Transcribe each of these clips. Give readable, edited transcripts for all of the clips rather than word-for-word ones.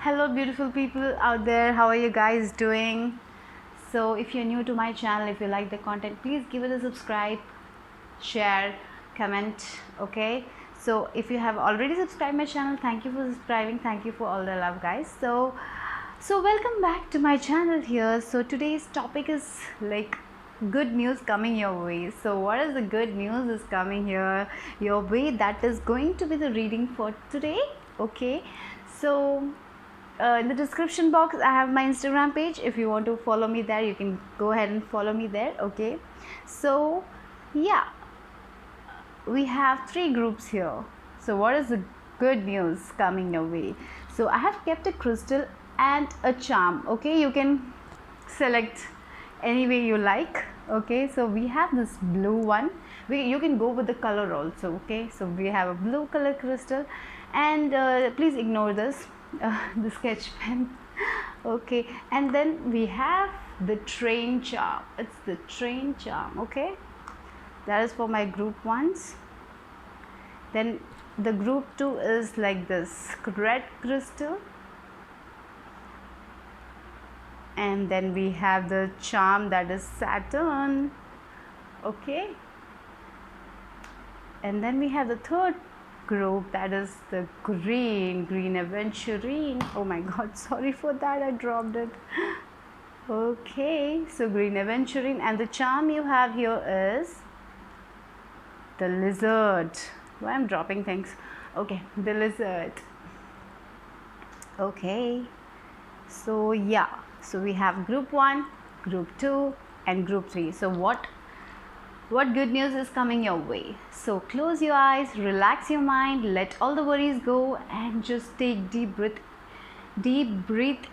Hello beautiful people out there, how are you guys doing? So if you're new to my channel, if you like the content, please give it a subscribe, share, comment. Okay, so if you have already subscribed my channel, thank you for subscribing, thank you for all the love, guys. So welcome back to my channel here. So today's topic is like good news coming your way. So what is the good news is coming here your way? That is going to be the reading for today. Okay, so in the description box I have my Instagram page. If you want to follow me there, you can go ahead and follow me there. Okay, so yeah, we have three groups here. So what is the good news coming your way? So I have kept a crystal and a charm. Okay, you can select any way you like. Okay, so we have this blue one. You can go with the color also. Okay, so we have a blue color crystal, and please ignore this the sketch pen. Okay, and then we have the train charm. It's the train charm. Okay, that is for my group ones. Then the group 2 is like this red crystal, and then we have the charm, that is Saturn. Okay, and then we have the third group, that is the green aventurine. Oh my god, sorry for that, I dropped it. Okay, so green aventurine, and the charm you have here is the lizard. Why I'm dropping things? Okay, the lizard. Okay, so yeah, so we have group 1, group 2 and group 3. So what good news is coming your way? So close your eyes, relax your mind, let all the worries go, and just take deep breath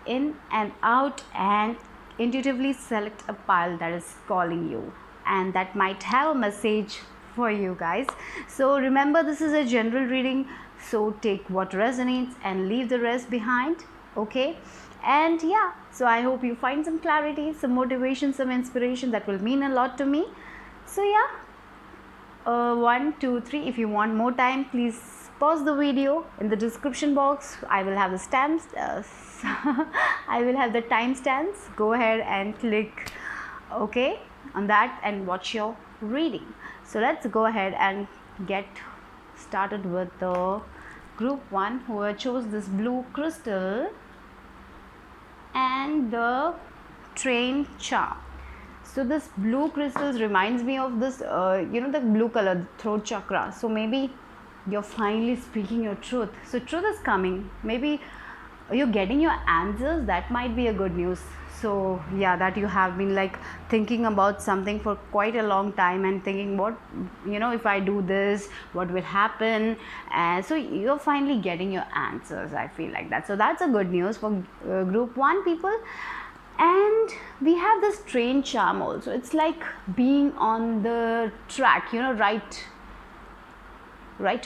in and out, and intuitively select a pile that is calling you, and that might have a message for you guys. So remember, this is a general reading, so take what resonates and leave the rest behind. Okay, and yeah, so I hope you find some clarity, some motivation, some inspiration. That will mean a lot to me. So yeah, 1 2 3, if you want more time, please pause the video. In the description box I will have the stamps. I will have the timestamps. Go ahead and click okay on that and watch your reading. So let's go ahead and get started with the group 1, who chose this blue crystal and the train charm. So this blue crystals reminds me of this the blue color, the throat chakra. So maybe you're finally speaking your truth. So truth is coming. Maybe you're getting your answers. That might be a good news. So yeah, that you have been like thinking about something for quite a long time and thinking, what, if I do this, what will happen? And so you're finally getting your answers. I feel like that. So that's a good news for group 1 people. And we have this train charm also. It's like being on the track, right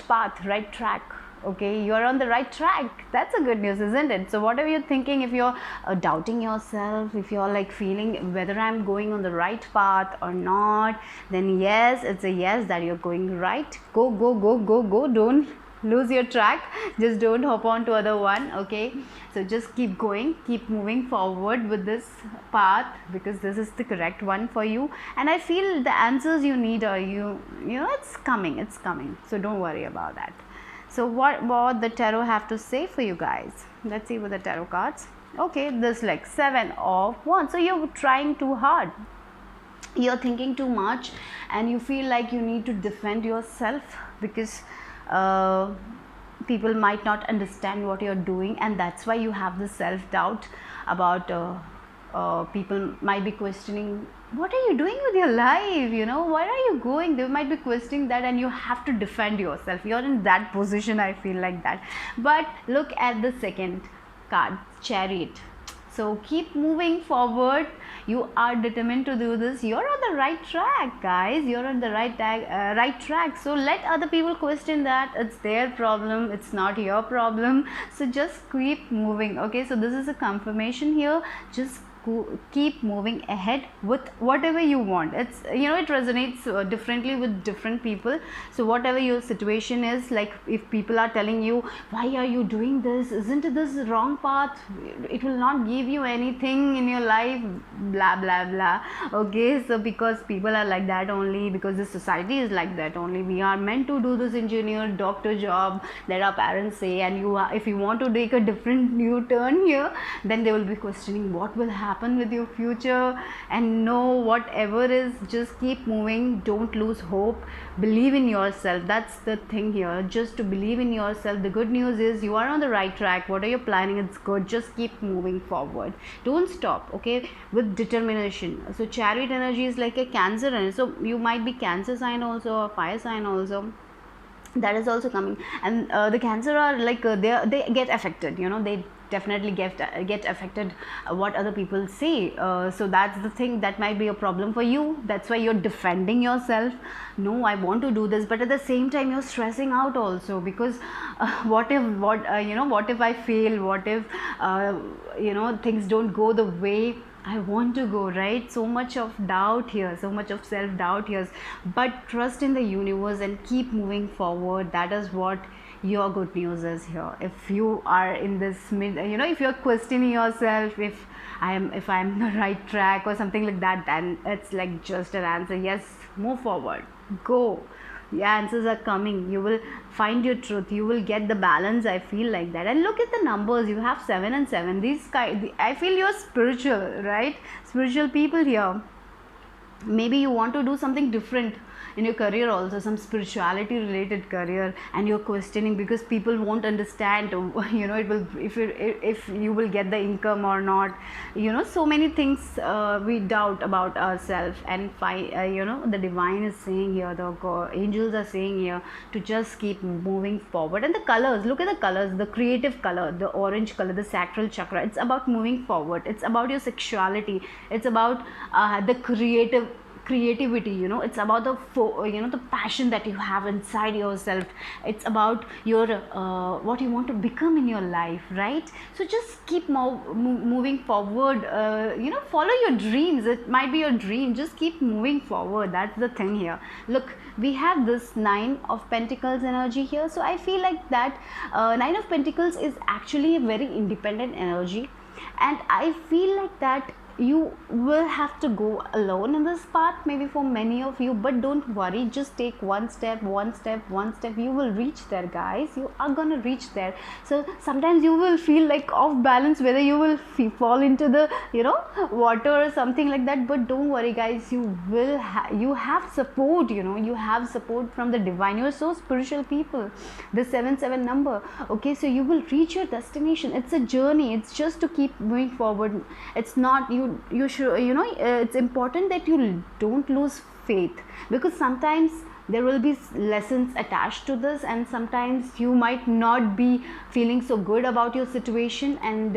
path, right track. Okay, you're on the right track. That's a good news, isn't it? So whatever you're thinking, if you're doubting yourself, if you're like feeling whether I'm going on the right path or not, then yes, it's a yes that you're going right. Go. Don't lose your track. Just don't hop on to other one. Okay, so just keep going, keep moving forward with this path, because this is the correct one for you. And I feel the answers you need are it's coming. So don't worry about that. So what the tarot have to say for you guys? Let's see with the tarot cards. Okay, this like 7 of Wands. So you're trying too hard, you're thinking too much, and you feel like you need to defend yourself, because people might not understand what you're doing, and that's why you have this self-doubt about people might be questioning, what are you doing with your life, where are you going? They might be questioning that, and you have to defend yourself. You're in that position, I feel like that. But look at the second card, Chariot. So keep moving forward. You are determined to do this. You're on the right track, guys. You're on the right track. So let other people question that. It's their problem. It's not your problem. So just keep moving. Okay. So this is a confirmation here. Just keep moving ahead with whatever you want. It's, it resonates differently with different people. So whatever your situation is, like if people are telling you, why are you doing this, isn't this the wrong path, it will not give you anything in your life, blah blah blah. Okay, so because people are like that only, because the society is like that only, we are meant to do this engineer doctor job that our parents say, and if you want to take a different new turn here, then they will be questioning what will happen with your future. And no, whatever is, just keep moving, don't lose hope, believe in yourself. That's the thing here, just to believe in yourself. The good news is you are on the right track. What are you planning, it's good, just keep moving forward, don't stop, okay, with determination. So chariot energy is like a Cancer energy, so you might be Cancer sign also, or fire sign also, that is also coming. And the Cancer are like they get affected, they definitely get affected what other people say. So that's the thing, that might be a problem for you. That's why you're defending yourself, no, I want to do this, but at the same time you're stressing out also, because what if I fail, what if things don't go the way I want to go, right? So much of doubt here, so much of self-doubt here. But trust in the universe and keep moving forward. That is what your good news is here. If you are in this if you're questioning yourself, if I'm the right track or something like that, then it's like just an answer. Yes, move forward, go. The answers are coming, you will find your truth, you will get the balance. I feel like that. And look at the numbers, you have 7 and 7. I feel you're spiritual, right? Spiritual people here. Maybe you want to do something different in your career also, some spirituality related career, and you're questioning because people won't understand it will, if you will get the income or not. So many things we doubt about ourselves. And the divine is saying here, the angels are saying here, to just keep moving forward. And the colors, look at the colors, the creative color, the orange color, the sacral chakra, it's about moving forward, it's about your sexuality, it's about the creativity, it's about the passion that you have inside yourself, it's about your what you want to become in your life, right? So just keep moving forward, follow your dreams. It might be your dream, just keep moving forward. That's the thing here. Look, we have this 9 of Pentacles energy here. So I feel like that 9 of Pentacles is actually a very independent energy, and I feel like that you will have to go alone in this path, maybe for many of you, but don't worry, just take one step, you will reach there, guys. You are gonna reach there. So sometimes you will feel like off balance, whether you will fall into the water or something like that, but don't worry, guys, you will you have support, you have support from the divine. You're so spiritual people, the 7 number, okay? So you will reach your destination. It's a journey, it's just to keep moving forward. It's not you should it's important that you don't lose faith, because sometimes there will be lessons attached to this, and sometimes you might not be feeling so good about your situation, and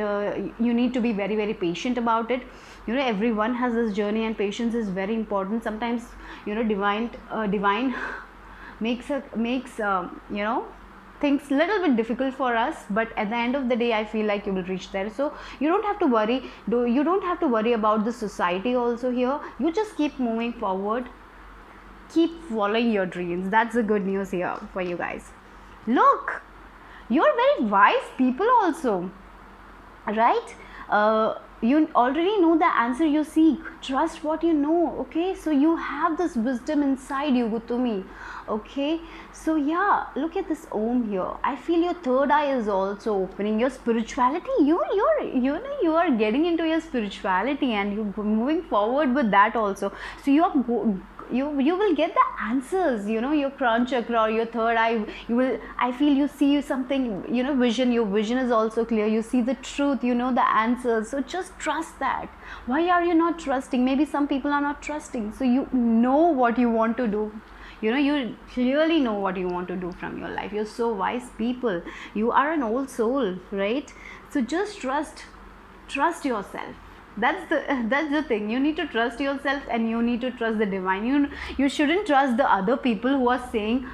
you need to be very very patient about it. Everyone has this journey, and patience is very important. Sometimes divine makes things little bit difficult for us, but at the end of the day I feel like you will reach there. So you don't have to worry, you don't have to worry about the society also here. You just keep moving forward, keep following your dreams. That's the good news here for you guys. Look, you're very wise people also, right? You already know the answer you seek. Trust what you know, okay? So you have this wisdom inside you, Gutumi, okay? So yeah, look at this Om here. I feel your third eye is also opening. Your spirituality, you are getting into your spirituality, and you're moving forward with that also. So you will get the answers, your crown chakra or your third eye. I feel you see something, vision. Your vision is also clear. You see the truth, the answers. So just trust that. Why are you not trusting? Maybe some people are not trusting. So you know what you want to do. You clearly know what you want to do from your life. You're so wise people. You are an old soul, right? So just trust yourself. That's the thing. You need to trust yourself, and you need to trust the divine. You shouldn't trust the other people who are saying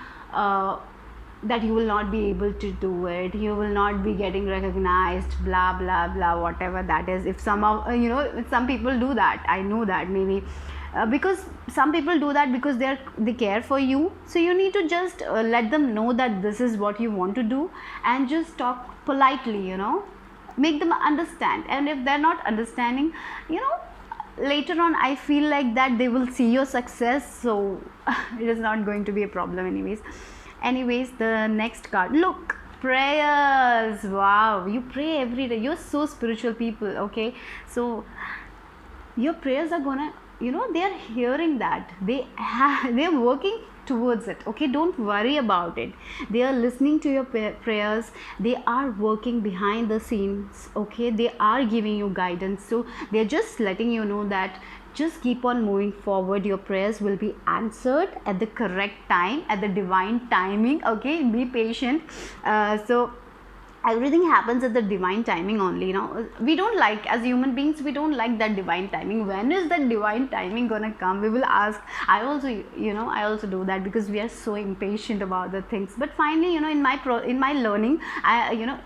that you will not be able to do it, you will not be getting recognized, blah blah blah, whatever that is. If some of some people do that, I know that, maybe because some people do that because they care for you. So you need to just let them know that this is what you want to do, and just talk politely, make them understand. And if they're not understanding, later on I feel like that they will see your success, so it is not going to be a problem anyways. The next card, look, prayers. Wow, you pray every day, you're so spiritual people, okay? So your prayers are gonna, they are hearing that, they're working towards it, okay? Don't worry about it. They are listening to your prayers, they are working behind the scenes, okay? They are giving you guidance, so they're just letting you know that just keep on moving forward, your prayers will be answered at the correct time, at the divine timing, okay? Be patient. So everything happens at the divine timing only. We don't like, as human beings, we don't like that divine timing. When is that divine timing gonna come, we will ask. I also do that, because we are so impatient about the things. But finally, in my learning,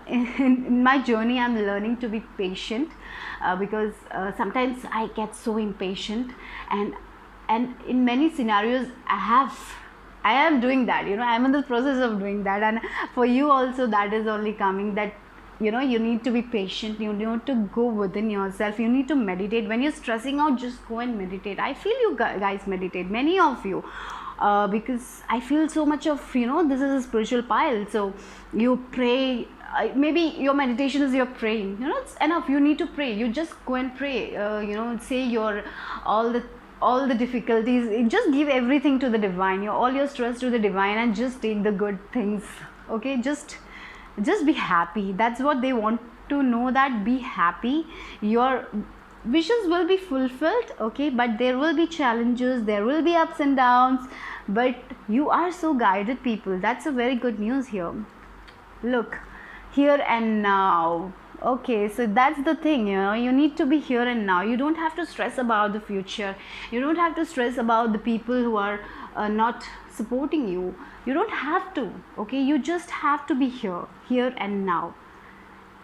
in my journey, I'm learning to be patient, because sometimes I get so impatient, and in many scenarios I am doing that, I am in the process of doing that. And for you also, that is only coming, that you need to be patient, you need to go within yourself, you need to meditate. When you're stressing out, just go and meditate. I feel you guys meditate, many of you, because I feel so much of, this is a spiritual pile. So you pray, maybe your meditation is your praying, it's enough. You need to pray, you just go and pray, say your all the difficulties, just give everything to the divine, all your stress to the divine, and just take the good things, okay? Just be happy. That's what they want to know, that be happy. Your wishes will be fulfilled, okay? But there will be challenges, there will be ups and downs, but you are so guided, people. That's a very good news here. Look, here and now. Okay, so that's the thing, you need to be here and now. You don't have to stress about the future, you don't have to stress about the people who are not supporting you. You don't have to, okay? You just have to be here and now.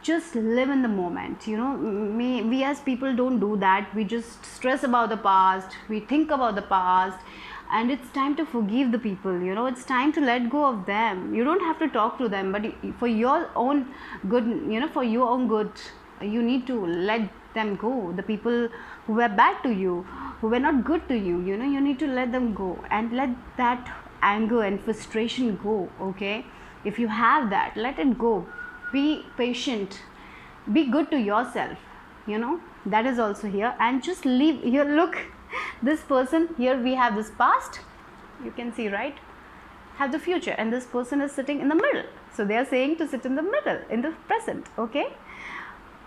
Just live in the moment. We as people don't do that. We just stress about the past, we think about the past, and it's time to forgive the people. It's time to let go of them. You don't have to talk to them, but for your own good, for your own good, you need to let them go. The people who were bad to you, who were not good to you, you need to let them go, and let that anger and frustration go, okay? If you have that, let it go. Be patient, be good to yourself, that is also here. And just leave here. Look, this person here, we have this past, you can see, right? Have the future, and this person is sitting in the middle. So they are saying to sit in the middle, in the present, okay?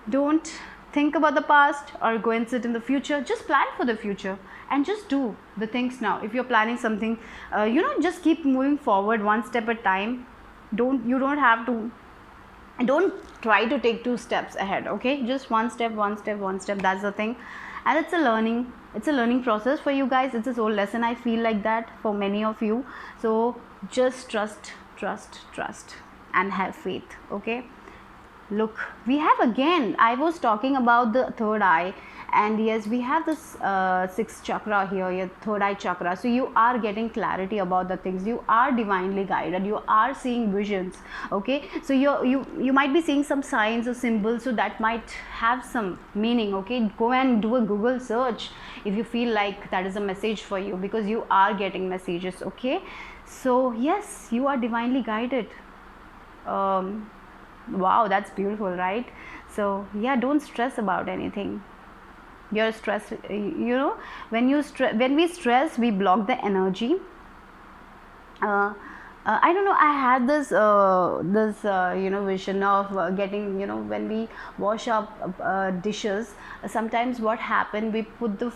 Don't think about the past or go and sit in the future. Just plan for the future and just do the things now. If you're planning something, just keep moving forward one step at a time. Don't try to take 2 steps ahead, okay? Just one step. That's the thing. And it's a learning process for you guys. It's a soul lesson. I feel like that for many of you. So just trust and have faith, okay? Look, we have, again, I was talking about the third eye, and yes, we have this 6th chakra here, your third eye chakra. So you are getting clarity about the things, you are divinely guided, you are seeing visions, okay? So you might be seeing some signs or symbols, so that might have some meaning, okay? Go and do a Google search if you feel like that is a message for you, because you are getting messages, okay? So yes, you are divinely guided. Wow, that's beautiful, right? So yeah, don't stress about anything. Your stress, when we stress, we block the energy. I don't know, I had this vision of getting, when we wash up dishes, sometimes what happened, we put the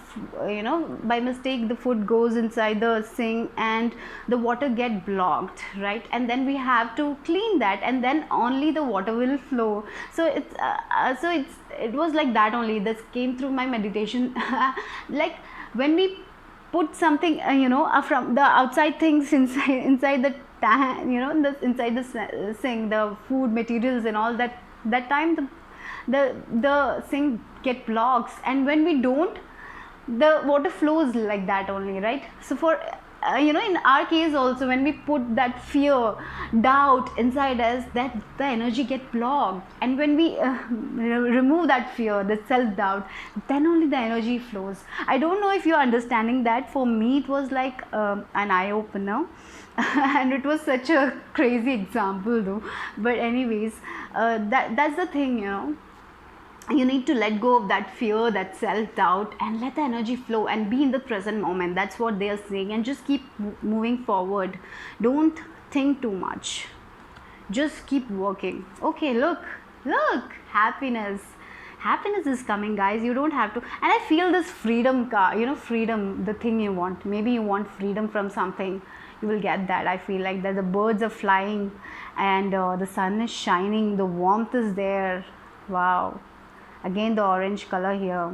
by mistake the food goes inside the sink and the water get blocked, right? And then we have to clean that, and then only the water will flow. So it was like that only. This came through my meditation. Like when we put something from the outside things inside the inside the sink, the food materials and all that, that time the sink get blocks, and when we don't, the water flows like that only, right? So for in our case also, when we put that fear, doubt inside us, that the energy get blocked, and when we remove that fear, the self doubt, then only the energy flows. I don't know if you're understanding that. For me it was like an eye opener. And it was such a crazy example though, but anyways, that's the thing, you need to let go of that fear, that self-doubt, and let the energy flow and be in the present moment. That's what they are saying. And just keep moving forward. Don't think too much, just keep working. Okay, look, happiness is coming, guys. You don't have to. And I feel this freedom freedom, the thing you want. Maybe you want freedom from something, you will get that. I feel like that the birds are flying, and the sun is shining, the warmth is there. Wow. Again, the orange color here,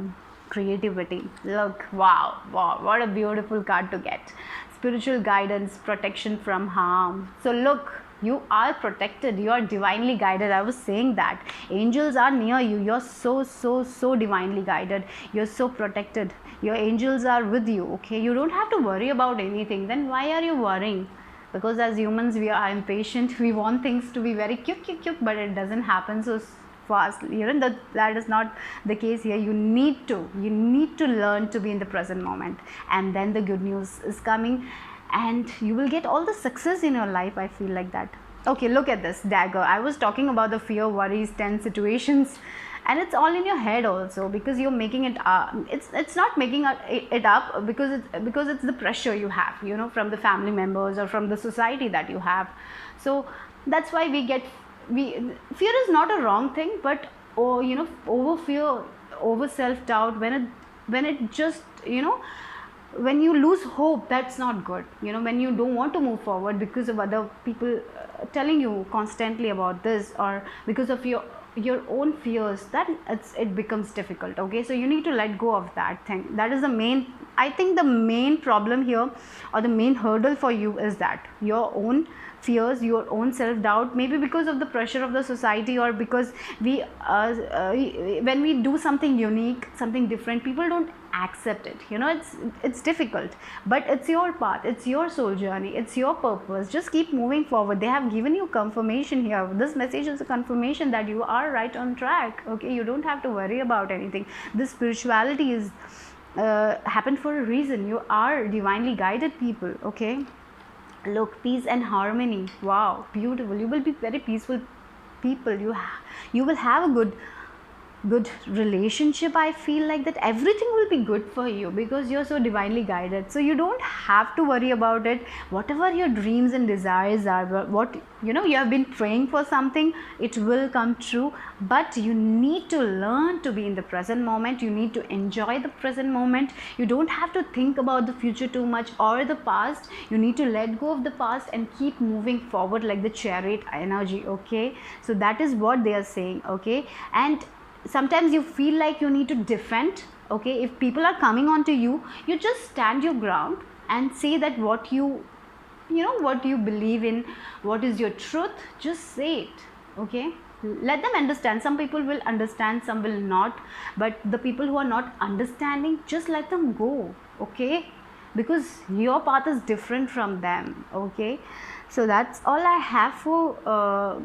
creativity. Look, wow, what a beautiful card to get. Spiritual guidance, protection from harm. So look, you are protected, you are divinely guided. I was saying that angels are near you. You're so divinely guided. You're so protected. Your angels are with you. Okay, you don't have to worry about anything. Then why are you worrying? Because as humans, we are impatient. We want things to be very quick, but it doesn't happen so fast. That is not the case here. You need to learn to be in the present moment, and then the good news is coming, and you will get all the success in your life. I feel like that. Okay, look at this dagger. I was talking about the fear, worries, tense situations, and it's all in your head also, because you're making it up. It's not making it up, because it's the pressure you have, from the family members or from the society that you have. So that's why fear is not a wrong thing, but over fear, over self doubt, when it just when you lose hope, that's not good. When you don't want to move forward because of other people telling you constantly about this, or because of your own fears, that it becomes difficult. Okay, so you need to let go of that thing. That is I think the main problem here, or the main hurdle for you, is that your own fears, your own self-doubt, maybe because of the pressure of the society, or because when we do something unique, something different, people don't accept it. It's difficult, but it's your path, it's your soul journey, it's your purpose. Just keep moving forward. They have given you confirmation here. This message is a confirmation that you are right on track. Okay, you don't have to worry about anything. This spirituality is happened for a reason. You are divinely guided people. Okay, look, peace and harmony. Wow, beautiful. You will be very peaceful people. You will have a good relationship. I feel like that everything will be good for you, because you're so divinely guided. So you don't have to worry about it. Whatever your dreams and desires are, what you have been praying for something, it will come true. But you need to learn to be in the present moment. You need to enjoy the present moment. You don't have to think about the future too much, or the past. You need to let go of the past and keep moving forward, like the chariot energy. Okay, so that is what they are saying. Okay, and sometimes you feel like you need to defend. Okay, if people are coming on to you, you just stand your ground and say that what you believe in, what is your truth, just say it. Okay, let them understand. Some people will understand, some will not, but the people who are not understanding, just let them go. Okay, because your path is different from them. Okay, so that's all I have for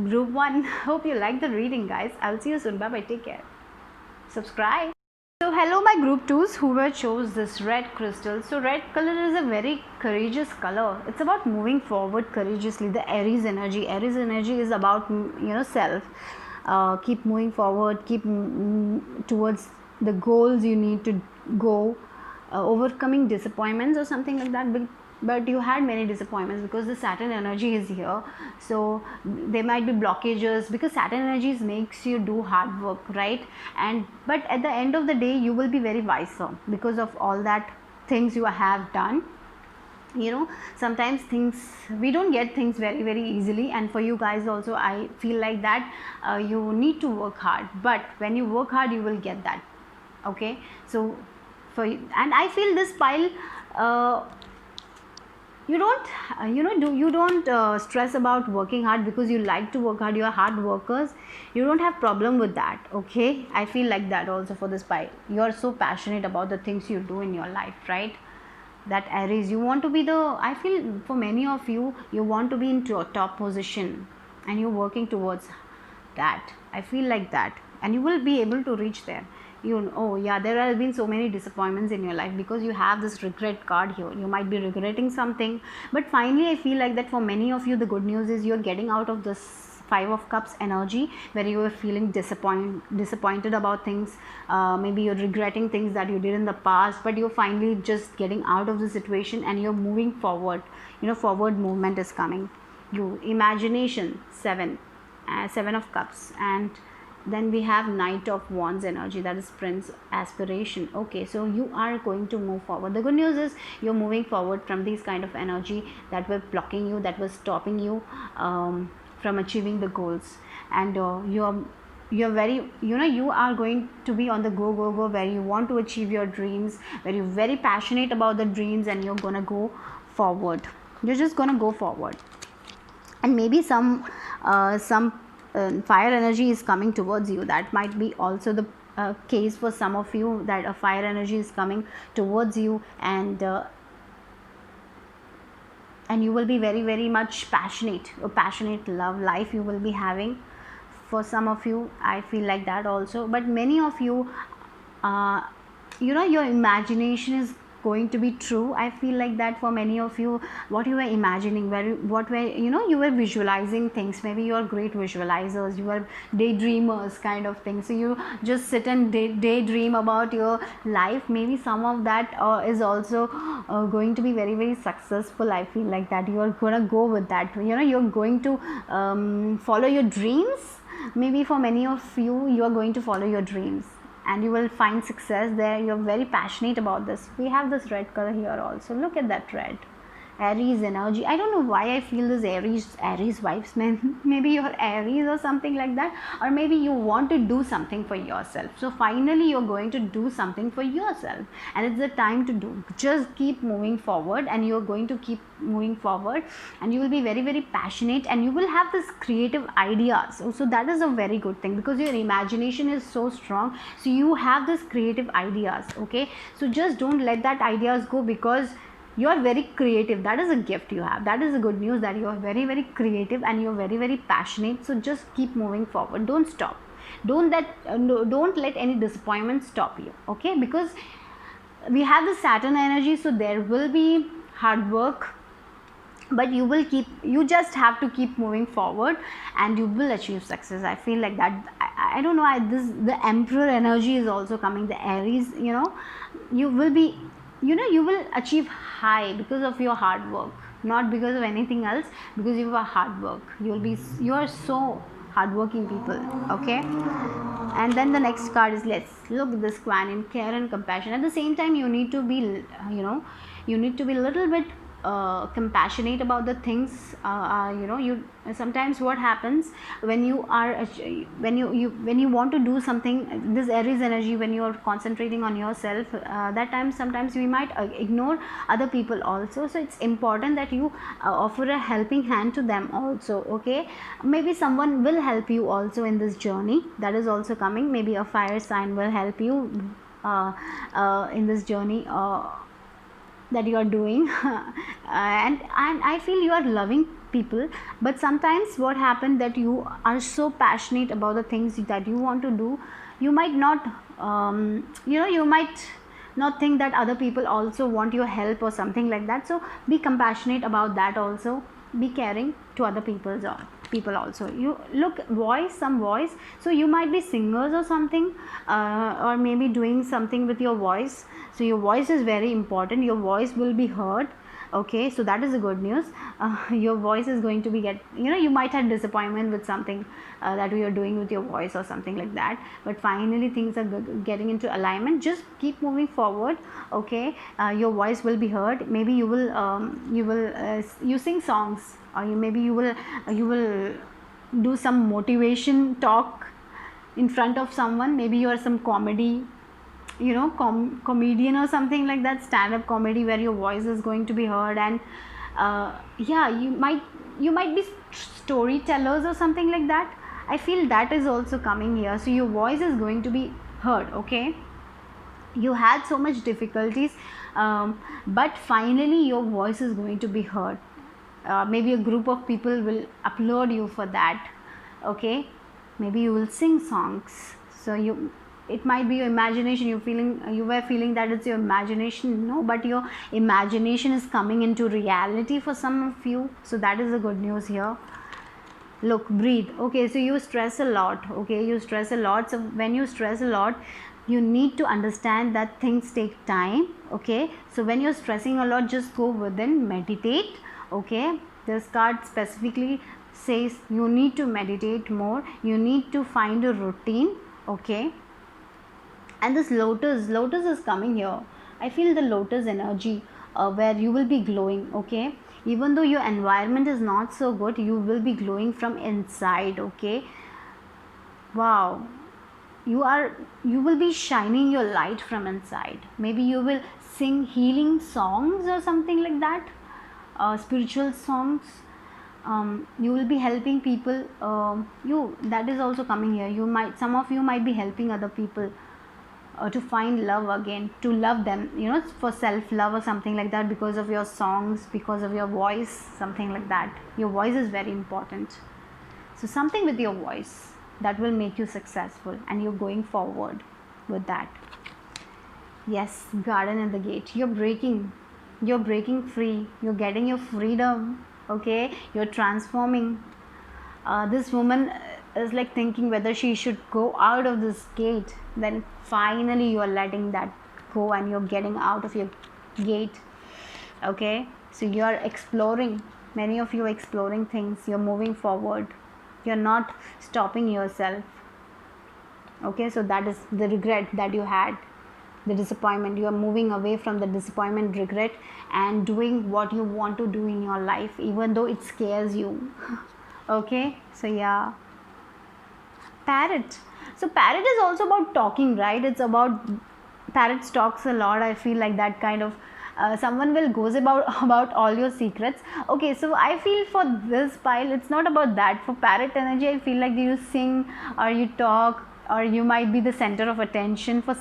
group 1. Hope you like the reading, guys. I'll see you soon. Bye bye, take care, subscribe. So hello my group 2s, whoever chose this red crystal. So red color is a very courageous color. It's about moving forward courageously. The Aries energy is about self. Keep moving forward, keep towards the goals you need to go, overcoming disappointments or something like that. But you had many disappointments because the Saturn energy is here. So there might be blockages, because Saturn energies makes you do hard work, right? But at the end of the day, you will be very wiser because of all that things you have done. Sometimes we don't get things very very easily, and for you guys also, I feel like that you need to work hard, but when you work hard, you will get that. Okay, so and I feel this pile you don't you don't stress about working hard because you like to work hard, you are hard workers, you don't have problem with that. Okay, I feel like that also for this pie. You are so passionate about the things you do in your life, right? That Aries, you want to be the, I feel for many of you, you want to be into a top position and you're working towards that. I feel like that, and you will be able to reach there. You, oh yeah, there have been so many disappointments in your life because you have this regret card here. You might be regretting something, but finally I feel like that for many of you the good news is you're getting out of this Five of Cups energy where you were feeling disappointed about things. Maybe you're regretting things that you did in the past, but you're finally just getting out of the situation and you're moving forward. Forward movement is coming. You imagination, seven of Cups, and then we have Knight of Wands energy, that is Prince aspiration. Okay, so you are going to move forward. The good news is you're moving forward from these kind of energy that were blocking you, that was stopping you from achieving the goals, and you're very, you are going to be on the go where you want to achieve your dreams, where you're very passionate about the dreams, and you're gonna go forward. You're just gonna go forward. And maybe some fire energy is coming towards you. That might be also the case for some of you, that a fire energy is coming towards you, and you will be very, very much passionate, a passionate love life you will be having. For some of you, I feel like that also. But many of you, your imagination is going to be true. I feel like that for many of you, what you were imagining, you were visualizing things. Maybe you are great visualizers, you are daydreamers kind of thing. So you just sit and daydream about your life. Maybe some of that is also going to be very, very successful. I feel like that you are gonna go with that. You're going to follow your dreams. Maybe for many of you, you are going to follow your dreams and you will find success there. You're very passionate about this. We have this red color here also. Look at that red. Aries energy. I don't know why I feel this Aries vibes, man. Maybe you're Aries or something like that, or maybe you want to do something for yourself. So finally you're going to do something for yourself, and it's the time to do. Just keep moving forward, and you're going to keep moving forward, and you will be very, very passionate, and you will have this creative ideas. So that is a very good thing, because your imagination is so strong. So you have this creative ideas. Okay, so just don't let that ideas go, because you are very creative. That is a gift you have. That is a good news, that you are very, very creative and you're very, very passionate. So just keep moving forward. Don't stop. Don't let any disappointment stop you. Okay, because we have the Saturn energy, so there will be hard work, but you just have to keep moving forward and you will achieve success. I feel like that. I don't know, the Emperor energy is also coming. The Aries, you will be, you will achieve high because of your hard work, not because of anything else, because you have hard work. You are so hardworking people. Okay, and then the next card is, let's look at this Queen, care and compassion. At the same time, you need to be a little bit compassionate about the things. You sometimes what happens when you are when you want to do something, this Aries energy, when you are concentrating on yourself, that time sometimes we might ignore other people also. So it's important that you offer a helping hand to them also. Okay, maybe someone will help you also in this journey. That is also coming. Maybe a fire sign will help you in this journey that you are doing. and I feel you are loving people, but sometimes what happened, that you are so passionate about the things that you want to do, you might not you might not think that other people also want your help or something like that. So be compassionate about that also. Be caring to other people also. You look, some voice, so you might be singers or something, or maybe doing something with your voice. So your voice is very important. Your voice will be heard. Okay, so that is the good news. Your voice is going to be you might have disappointment with something that you are doing with your voice or something like that, but finally things are getting into alignment. Just keep moving forward. Okay, your voice will be heard. Maybe you will you sing songs, or you will do some motivation talk in front of someone. Maybe you are some comedy, comedian or something like that, stand-up comedy, where your voice is going to be heard, and Yeah, you might be storytellers or something like that. I feel that is also coming here, so your voice is going to be heard. Okay, you had so much difficulties, but finally your voice is going to be heard. Maybe a group of people will applaud you for that. Okay, maybe you will sing songs. So it might be your imagination. You were feeling that it's your imagination, no, but your imagination is coming into reality for some of you. So that is the good news here. Look, breathe. Okay, so you stress a lot. Okay, you stress a lot. So when you stress a lot, you need to understand that things take time. Okay, so when you're stressing a lot, just go within, meditate. Okay, this card specifically says you need to meditate more, you need to find a routine. Okay, and this lotus is coming here. I feel the lotus energy, where you will be glowing. Okay, even though your environment is not so good, you will be glowing from inside. Okay, wow, you will be shining your light from inside. Maybe you will sing healing songs or something like that, spiritual songs. You will be helping people. You that is also coming here. Some of you might be helping other people to find love again, to love them, for self love or something like that, because of your songs, because of your voice, something like that. Your voice is very important. So something with your voice that will make you successful, and you're going forward with that. Yes, garden at the gate. You're breaking free. You're getting your freedom. Okay, you're transforming. This woman is like thinking whether she should go out of this gate. Then finally you are letting that go, and you're getting out of your gate. Okay, so you are exploring. Many of you are exploring things. You're moving forward. You're not stopping yourself. Okay, so that is the regret that you had, the disappointment. You are moving away from the disappointment, regret, and doing what you want to do in your life, even though it scares you. Okay, so yeah, parrot. So parrot is also about talking, right? It's about, parrot talks a lot. I feel like that kind of, someone will goes about all your secrets. Okay, so I feel for this pile, it's not about that. For parrot energy, I feel like you sing or you talk, or you might be the center of attention for,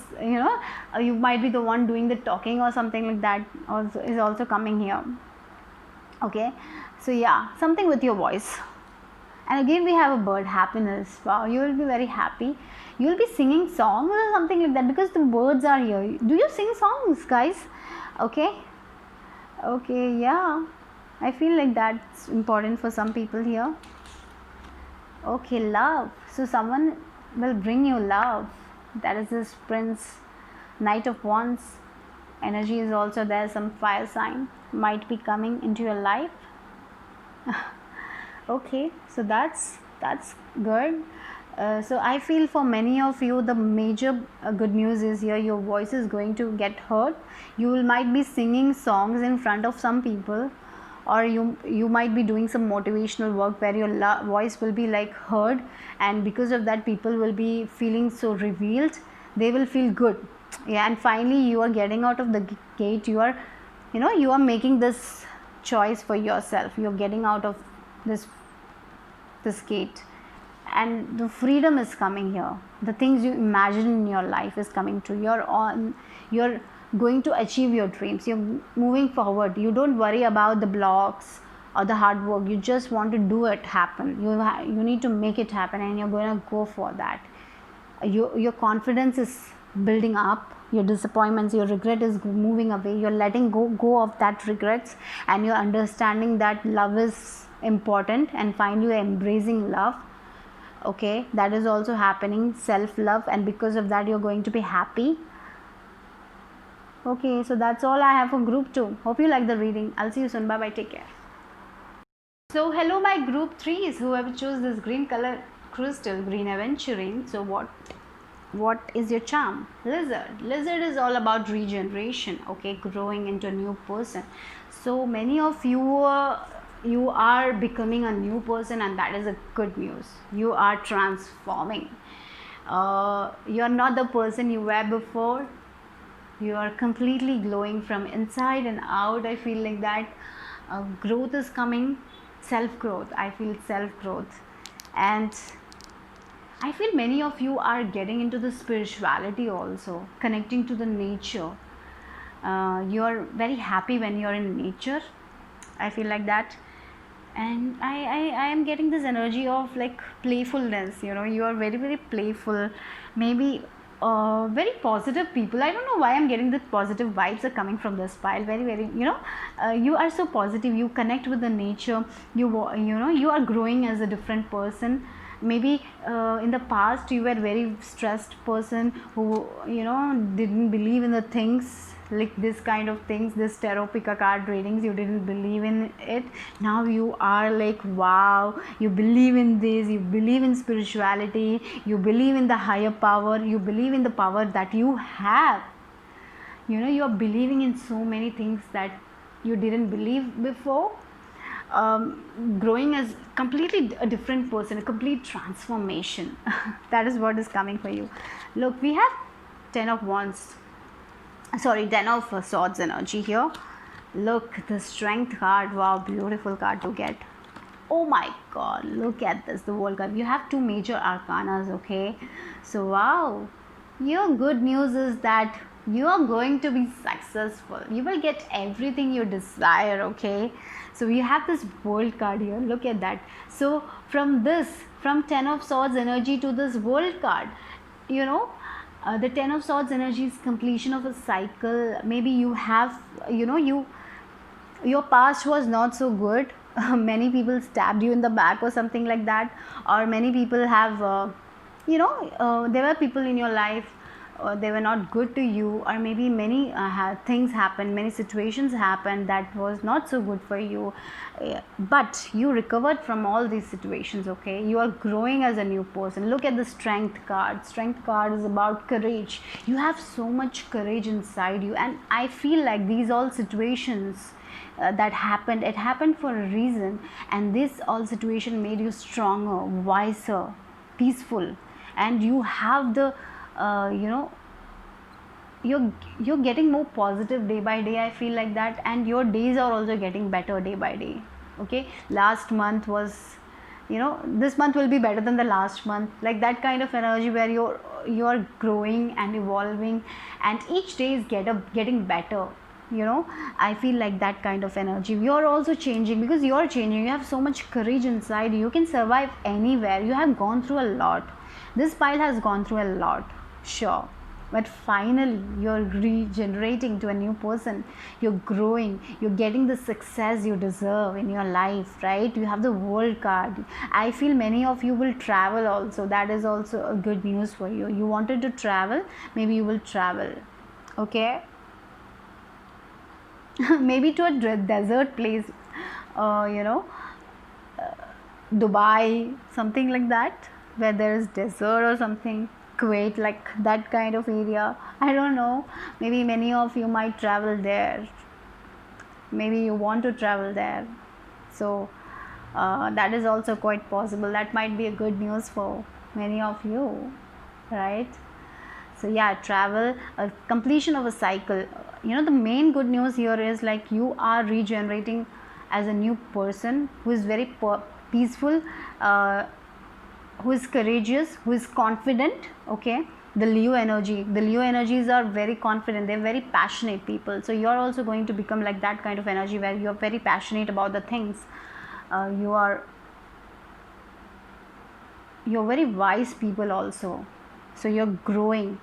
you might be the one doing the talking or something like that. Also is also coming here. Okay, so yeah, something with your voice. And again we have a bird, happiness. Wow, you will be very happy. You will be singing songs or something like that, because the birds are here. Do you sing songs, guys? Okay, yeah, I feel like that's important for some people here. Okay, love. So someone will bring you love. That is this prince, knight of wands energy is also there. Some fire sign might be coming into your life. Okay, so that's good. So I feel for many of you, the major good news is here, your voice is going to get heard. You might be singing songs in front of some people, or you might be doing some motivational work where your voice will be like heard, and because of that people will be feeling so revealed. They will feel good. Yeah, and finally you are getting out of the gate. You are making this choice for yourself. You're getting out of this gate, and the freedom is coming here. The things you imagine in your life is coming true. You're going to achieve your dreams. You're moving forward. You don't worry about the blocks or the hard work. You just want to do it happen. You need to make it happen, and you're going to go for that. Your confidence is building up. Your disappointments, your regret is moving away. You're letting go of that regrets, and you're understanding that love is important, and finally you're embracing love. Okay, that is also happening, self love, and because of that you're going to be happy. Okay, so that's all I have for group 2. Hope you like the reading. I'll see you soon. Bye bye, take care. So hello my group 3s, whoever chose this green color crystal, green aventurine. So what is your charm? Lizard is all about regeneration. Okay, growing into a new person. So many of you are becoming a new person, and that is a good news. You are transforming. You are not the person you were before. You are completely glowing from inside and out. I feel like that. growth is coming, self growth. I feel self growth. And I feel many of you are getting into the spirituality also, connecting to the nature. You are very happy when you're in nature. I feel like that. And I am getting this energy of like playfulness. You are very, very playful. Maybe very positive people. I don't know why I'm getting the positive vibes are coming from this pile. Very, very, you are so positive. You connect with the nature. You are growing as a different person. Maybe in the past you were very stressed person who didn't believe in the things like this kind of things, this tarot pick a card readings. You didn't believe in it. Now you are like, wow, you believe in this, you believe in spirituality, you believe in the higher power, you believe in the power that you have. You are believing in so many things that you didn't believe before. Growing as completely a different person, a complete transformation. That is what is coming for you. Look, we have 10 of swords energy here. Look, the strength card. Wow, beautiful card to get. Oh my god, look at this, the world card. You have two major arcanas, okay? So wow, your good news is that you are going to be successful. You will get everything you desire, okay? So you have this world card here. Look at that. So from 10 of swords energy to this world card, the 10 of swords energy is completion of a cycle. Maybe you have, your past was not so good. Many people stabbed you in the back or something like that, or many people have there were people in your life, they were not good to you, or maybe many things happened, many situations happened that was not so good for you. But you recovered from all these situations, okay? You are growing as a new person. Look at the strength card. Strength card is about courage. You have so much courage inside you, and I feel like these all situations that happened, it happened for a reason, and this all situation made you stronger, wiser, peaceful, and you have the you're getting more positive day by day. I feel like that, and your days are also getting better day by day, okay? Last month was, this month will be better than the last month, like that kind of energy where you're growing and evolving, and each day is getting better. I feel like that kind of energy. You're also changing, because you're changing. You have so much courage inside you. You can survive anywhere. You have gone through a lot. This pile has gone through a lot, sure, but finally you're regenerating to a new person. You're growing, you're getting the success you deserve in your life, right? You have the world card. I feel many of you will travel also. That is also a good news for you. You wanted to travel, maybe you will travel, okay? Maybe to a desert place, Dubai, something like that, where there is desert or something. Kuwait, like that kind of area. I don't know. Maybe many of you might travel there. Maybe you want to travel there. So that is also quite possible. That might be a good news for many of you, right? So yeah, travel, a completion of a cycle. The main good news here is like you are regenerating as a new person who is very peaceful, who is courageous, who is confident, okay? The Leo energies are very confident. They're very passionate people. So you're also going to become like that kind of energy where you're very passionate about the things. You're very wise people also. So you're growing,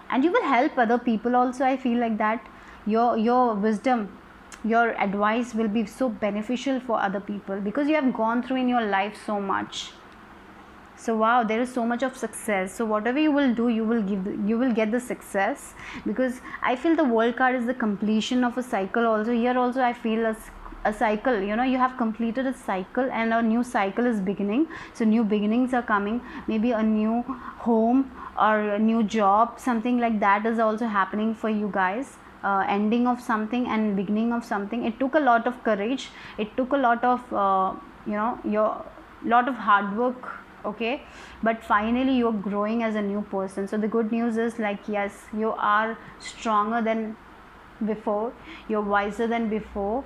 and you will help other people also. I feel like that your wisdom, your advice will be so beneficial for other people, because you have gone through in your life so much. So wow, there is so much of success. So whatever you will do, you will get the success, because I feel the world card is the completion of a cycle also. Here also I feel a cycle. You have completed a cycle, and a new cycle is beginning. So new beginnings are coming. Maybe a new home or a new job, something like that is also happening for you guys. Ending of something and beginning of something. It took a lot of courage. It took a lot of your lot of hard work, okay? But finally you're growing as a new person. So the good news is like, yes, you are stronger than before. You're wiser than before.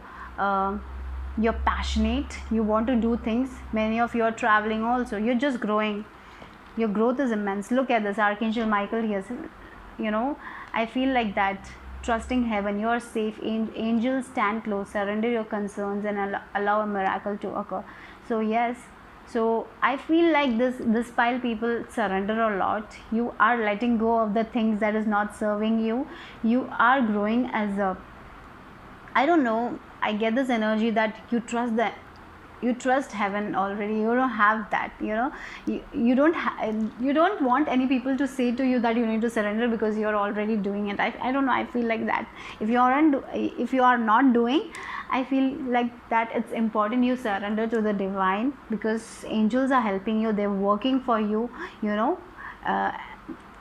you're passionate, you want to do things. Many of you are traveling also, you're just growing. Your growth is immense. Look at this, Archangel Michael here. I feel like that. Trusting heaven, you are safe. Angels stand close. Surrender your concerns and allow a miracle to occur. So yes, so I feel like this pile people surrender a lot. You are letting go of the things that is not serving you. You are growing as a, I don't know, I get this energy that you trust that you trust heaven already. You don't have that, you don't want any people to say to you that you need to surrender, because you're already doing it. I don't know, I feel like that. If you are not doing, I feel like that it's important you surrender to the divine, because angels are helping you, they're working for you. You're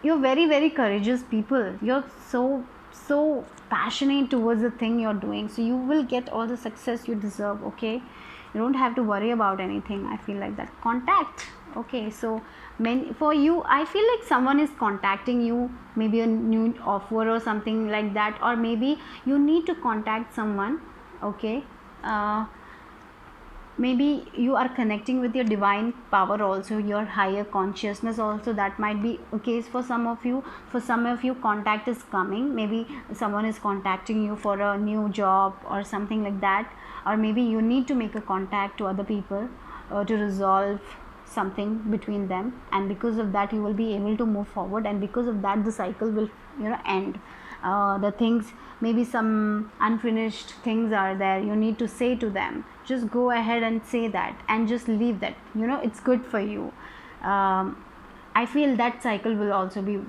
very, very courageous people. You're so passionate towards the thing you're doing, so you will get all the success you deserve. Okay, you don't have to worry about anything. I feel like that. Contact. Okay, so for you, I feel like someone is contacting you, maybe a new offer or something like that, or maybe you need to contact someone. Okay, maybe you are connecting with your divine power also, your higher consciousness also. That might be a case for some of you. For some of you, contact is coming. Maybe someone is contacting you for a new job or something like that, or maybe you need to make a contact to other people to resolve something between them, and because of that you will be able to move forward, and because of that the cycle will end. The things, maybe some unfinished things are there, you need to say to them, just go ahead and say that, and just leave that. It's good for you. I feel that cycle will also be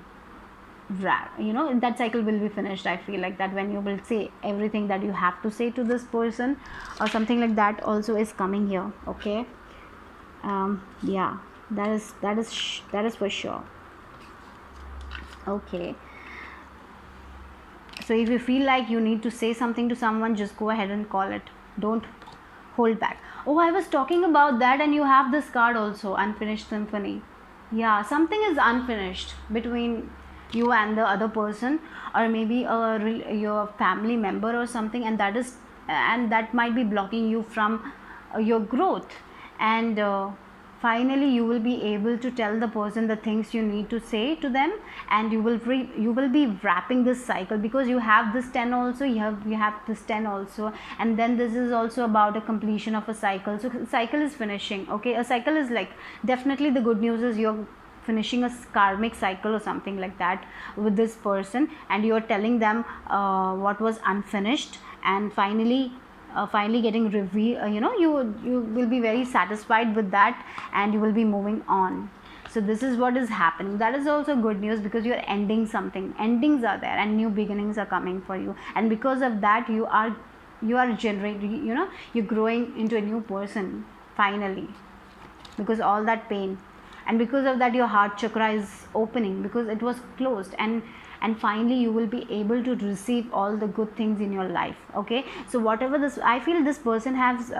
that cycle will be finished. I feel like that when you will say everything that you have to say to this person, or something like that also is coming here. Okay, yeah, that is for sure. Okay, so if you feel like you need to say something to someone, just go ahead and call it. Don't hold back. Oh, I was talking about that, and you have this card also, Unfinished Symphony. Yeah, something is unfinished between you and the other person, or maybe your family member or something, and that might be blocking you from your growth. And finally you will be able to tell the person the things you need to say to them, and you will be wrapping this cycle, because you have this 10 also, you have this 10 also, and then this is also about a completion of a cycle. So cycle is finishing. Okay, a cycle is like, definitely the good news is you're finishing a karmic cycle or something like that with this person, and you're telling them what was unfinished, and finally getting reveal. You will be very satisfied with that, and you will be moving on. So this is what is happening. That is also good news, because you're ending something. Endings are there, and new beginnings are coming for you, and because of that you are generating, you're growing into a new person finally, because all that pain, and because of that your heart chakra is opening, because it was closed, and finally you will be able to receive all the good things in your life. Okay, so whatever this, I feel this person has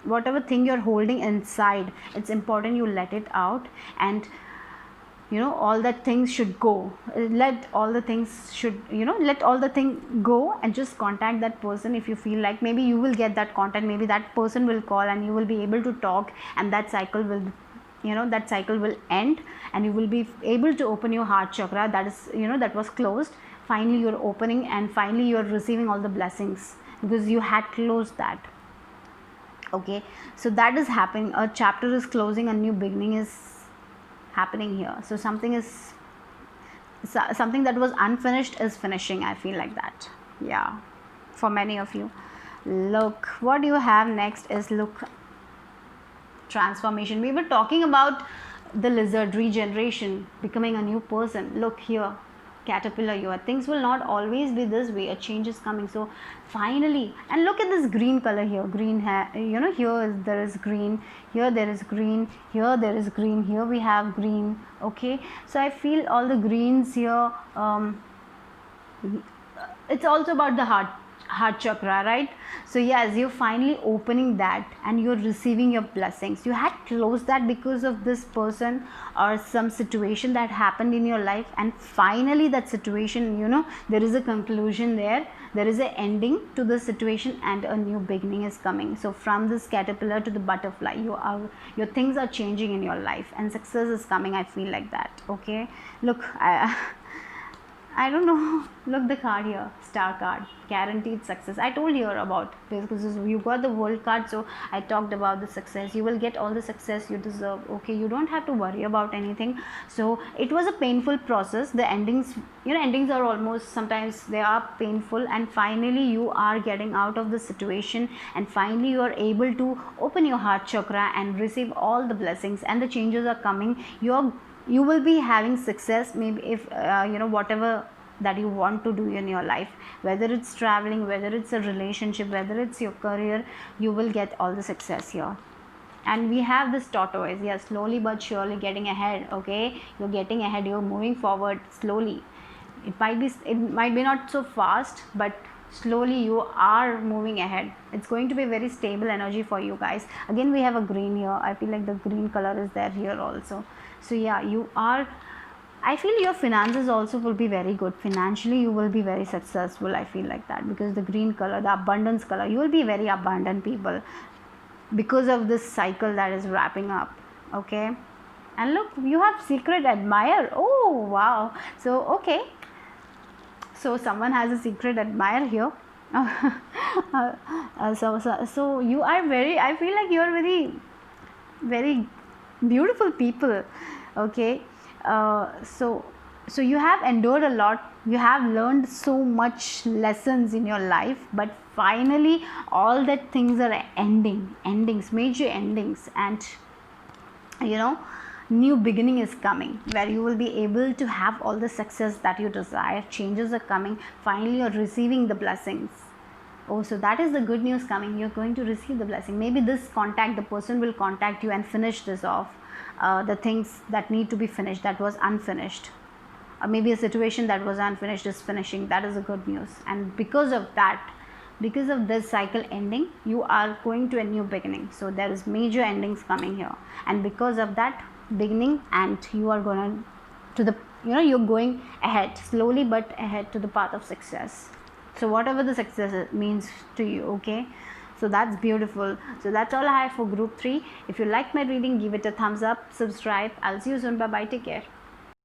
whatever thing you're holding inside, it's important you let it out, and all that things should go. Let all the things go, and just contact that person. If you feel like, maybe you will get that contact, maybe that person will call, and you will be able to talk, and that cycle will end, and you will be able to open your heart chakra that is that was closed. Finally you're opening, and finally you're receiving all the blessings, because you had closed that. Okay, so that is happening. A chapter is closing, a new beginning is happening here. So something that was unfinished is finishing. I feel like that. Yeah, for many of you. Look, what you have next is, look, transformation. We were talking about the lizard, regeneration, becoming a new person. Look here, caterpillar you are. Things will not always be this way. A change is coming. So finally, and look at this green color here. Green hair, here there is green, here there is green, here there is green, here we have green. Okay, so I feel all the greens here. It's also about the heart chakra, right? So yes, you're finally opening that and you're receiving your blessings. You had closed that because of this person or some situation that happened in your life, and finally that situation, there is a conclusion there, there is an ending to the situation, and a new beginning is coming. So from this caterpillar to the butterfly, your things are changing in your life and success is coming. I feel like that. Okay, look, I don't know. Look, the card here, star card, guaranteed success. I told you about this because you got the world card, so I talked about the success. You will get all the success you deserve. Okay, you don't have to worry about anything. So it was a painful process. The endings, endings are almost, sometimes they are painful, and finally you are getting out of the situation, and finally you are able to open your heart chakra and receive all the blessings, and the changes are coming. You will be having success, maybe if whatever that you want to do in your life, whether it's traveling, whether it's a relationship, whether it's your career, you will get all the success here. And we have this tortoise. Yes, slowly but surely getting ahead. Okay, you're getting ahead, you're moving forward slowly. It might be not so fast, but slowly you are moving ahead. It's going to be very stable energy for you guys. Again, we have a green here. I feel like the green color is there here also. So yeah, I feel your finances also will be very good. Financially, you will be very successful. I feel like that because the green color, the abundance color, you will be very abundant people because of this cycle that is wrapping up. Okay, and look, you have secret admirer. Oh wow. So okay, so someone has a secret admirer here. So you are very, I feel like you are very, very beautiful people. Okay, so you have endured a lot, you have learned so much lessons in your life, but finally all that things are endings, major endings, and new beginning is coming where you will be able to have all the success that you desire. Changes are coming, finally you're receiving the blessings. Oh, so that is the good news coming. You're going to receive the blessing. Maybe this contact, the person will contact you and finish this off. The things that need to be finished, that was unfinished. Or maybe a situation that was unfinished is finishing. That is the good news. And because of that, because of this cycle ending, you are going to a new beginning. So there is major endings coming here. And because of that beginning, and you are going to the, you're going ahead, slowly but ahead to the path of success. So whatever the success means to you. Okay, so that's beautiful. So that's all I have for group 3. If you like my reading, give it a thumbs up, subscribe. I'll see you soon. Bye bye, take care.